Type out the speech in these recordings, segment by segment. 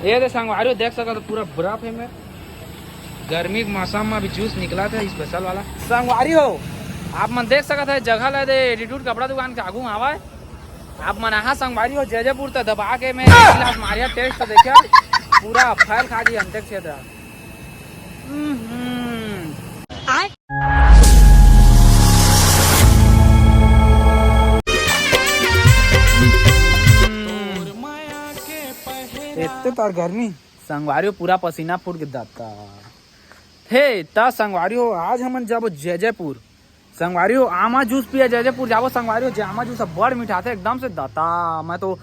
ये तो संगवारी देख सका तो पूरा बर्फ है में गर्मी के मौसम में अभी जूस निकला था स्पेशल वाला संगवारी हो आप मन देख सकते है जगह ले दे एटीट्यूड कपड़ा दुकान के आगू आवा है आप मन आहा संगवारी हो जयजयपुर तक दबा के मैं गिलास मारिया टेस्ट तो देखा पूरा फैल खा दी अंतर क्षेत्र इतने तार गर्मी संगवारी पूरा पसीना फूट के दाता हे ता संगवारी हो आज हम जाबो जयजयपुर संगवारी हो आमा जूस पिया जयजयपुर जाबो संगवारी हो आमा जूस बड़ मीठा थे एकदम से दाता मैं तो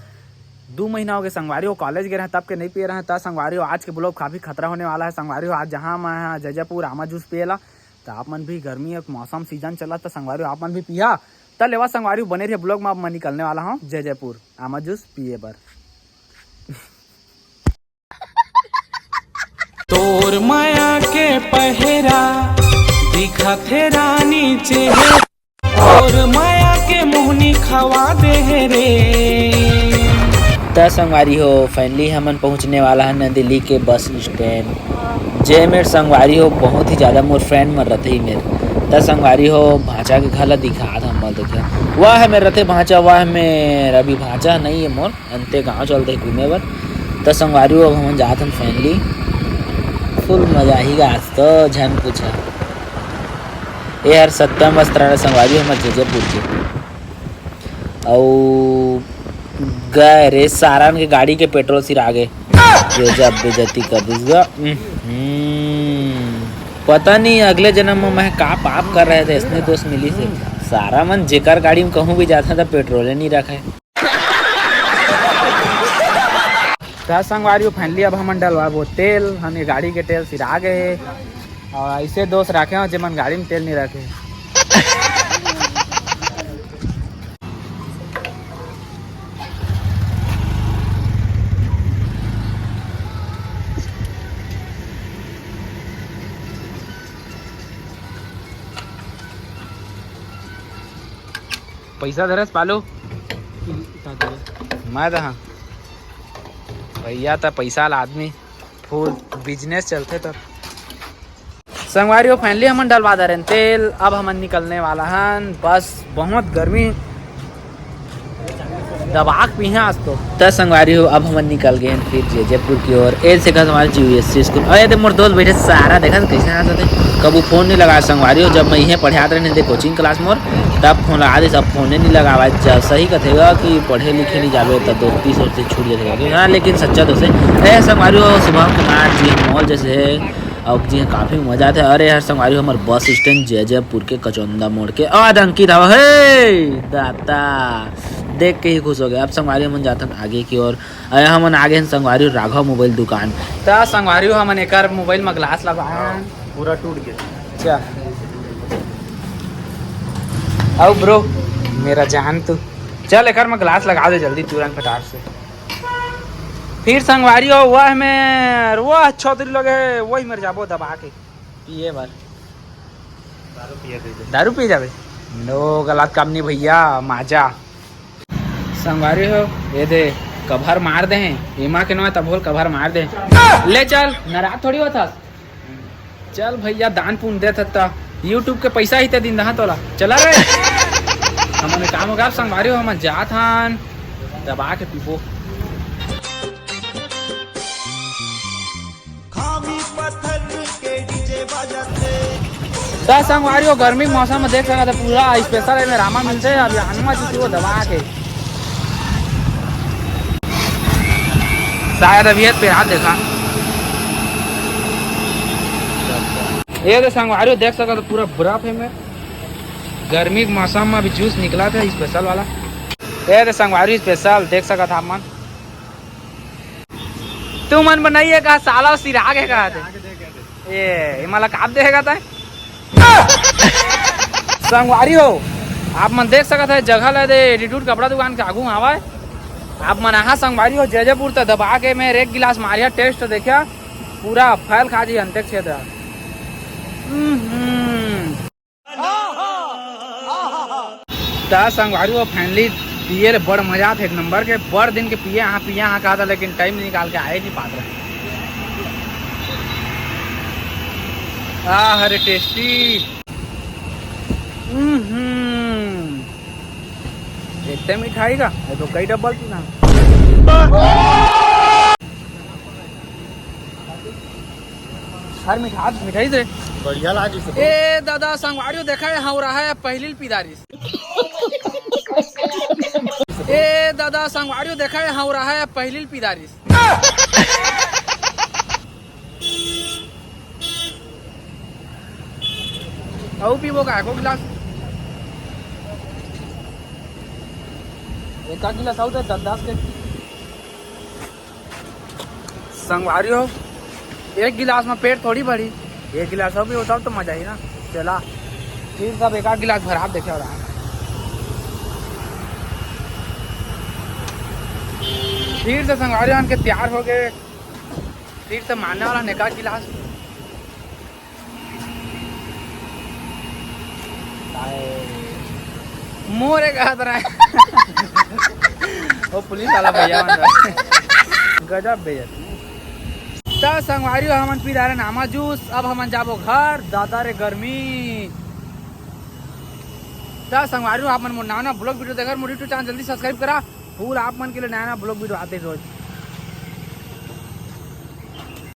2 महीना हो गए संगवारी हो कॉलेज गए रहे तब के नहीं पिए रहे था संगवारी हो आज के ब्लॉग काफी खतरा होने वाला है संगवारी हो आज जहाँ मैं जयजयपुर आमा जूस पिएला तो आप मन भी गर्मी मौसम सीजन चला तो संगवारी हो आप मन भी पिया तब लेवा संगवारी बने रहे ब्लॉग में अब मैं निकलने वाला हूँ जयजयपुर आमा जूस पिए पर तोर माया के पहरा दिखा थे रानी चेहरा और माया के मोहनी खवा दे रे। त संगवारी हो फाइनली हमन पहुंचने वाला है नई दिल्ली के बस स्टैंड जे मेरे संगवारी हो बहुत ही ज़्यादा मोर फ्रेंड मर रहे मेरे त संगवारी हो भांचा के घर दिखा था हम देखा वह है मेरे रथे भांचा वह है मेरा अभी भांचा नहीं है मोर अंते गाँव चलते घूमे पर त संगवारी हो अब हम जात हम फाइनली फुल मजा ही आज तो झन पूछा ये हर सत्यम वस्त्रालय संगवारी हमारे जयजयपुर के और गए रे सारण के गाड़ी के पेट्रोल सिर आगे जब बेजती कर दूंगा पता नहीं अगले जन्म में मैं का पाप कर रहे थे इसने दोस्त मिली से सारा मन जेकर गाड़ी में कहूँ भी जाता था पेट्रोल नहीं रखा है संगवारी फाइनली अब हम डलवा वो तेल हम ये गाड़ी के तेल सिर आ गए और ऐसे दोस्त रखे हो जब गाड़ी में तेल नहीं रखे पैसा धरस पालो मैं तो हाँ भैया तो पैसा वाला आदमी फुल बिजनेस चलते तो संगवारी हो फाइनली हम डलवा दे रहे तेल अब हम निकलने वाला हैं बस बहुत गर्मी दबाक पिया आज तो संगवारी हो अब हम निकल गए फिर जयजयपुर की ओर ए से हमारे जीएससी स्कूल अरे मोर दोस्त बैठे सारा देखा कैसे आ थे कबू फोन नहीं लगा संगवारी हो जब मैं यहीं पढ़ाते रहे थे कोचिंग क्लास मोर तब फोन लगा दे सब फोन नहीं लगावा जब सही कथेगा कि पढ़े लिखे नहीं जावे तब दोस्ती से छूट जाएगा हाँ लेकिन सच्चा दोस्त है संगवारी हो सुबह कुमार जी मॉल जैसे है अब जी काफ़ी मजा आता है अरे यार संगवारी हमारे बस स्टैंड जयजयपुर के कचौंदा मोड़ के और अंकित हवा हे दाता देख के ही खुश हो गए अब संगवारी हम जाते हैं आगे की ओर हम आगे हैं संगवारी राघव मोबाइल दुकान तो संगवारी हम एक मोबाइल में ग्लास लगाया पूरा टूट गया अब ब्रो मेरा जान तू चल एक में ग्लास लगा दे जल्दी तुरंत फटाक से फिर संगवारी हो वह में वह चौधरी लोग है वही मर जाबो दबा के पिए बार दारू पी जावे नो गलत काम नहीं भैया माजा संगवारी हो ये दे कभर मार दे एमा के नो तब बोल कभर मार दे ले चल नाराज थोड़ी होता चल भैया दान पुण्य दे था यूट्यूब के पैसा ही ते दिन दहा तोला चला रे हमने काम होगा संगवारी हो हम जात हन दबा के पीबो संगवारी हो गर्मी मौसम में देख सकते पूरा स्पेशल है रामा मिलते है अभी हनुमा जी को दबा के शायद अभी पे हाथ देखा ये तो संगवारी हो देख सकते पूरा बर्फ है में गर्मी के मौसम में अभी जूस निकला था स्पेशल वाला ये तो संगवारी स्पेशल देख सकता था मन तू मन बनाइए कहा साला सिरा के कहा थे ये मला काप देगा था संगवारी हो आप मन देख सकते है जगह ले दे एटीट्यूड कपड़ा दुकान के आगू आवा है आप मन आहा संगवारी हो जयजयपुर तक दबा के मैं एक गिलास मारिया टेस्ट तो देखा पूरा फैल खा जी अंतर क्षेत्र संगवारी हो फाइनली पिए ले बड़ मजा था, एक नंबर के बड़ दिन के पिए यहाँ कहा था, लेकिन टाइम निकाल के आए नहीं पाते रहे। अरे टेस्टी। इतने मिठाई का ये तो कई डब्बल थी ना। हर मिठाई से बढ़िया लागी से। ए दादा संगवारी देखा है हो रहा है पहली पिदारी। ए दादा संगवारी देखा है हो रहा है पहली पिदारी। और पीबो का एको गिलास, एक गिलास आउट है 10 के संगवारी हो। एक गिलास में पेट थोड़ी भरी, एक गिलास हो भी होता तो मजा ही ना। चला फिर सब एक गिलास भरा देखे हो रहा। फिर से संगवारी आन के तैयार हो गए, फिर से मारने वाला नेका गिलास। मोरे का तरह वो पुलिस वाला भैया गजब भैया। तो संगवारी हमन पी रहे नामा जूस। अब हमन जाबो घर, दादा रे गर्मी। तो संगवारी आप मन मोर नया ब्लॉग वीडियो देखकर मोर यूट्यूब चैनल जल्दी सब्सक्राइब करा। फूल आप मन के लिए नया ब्लॉग वीडियो आते रोज।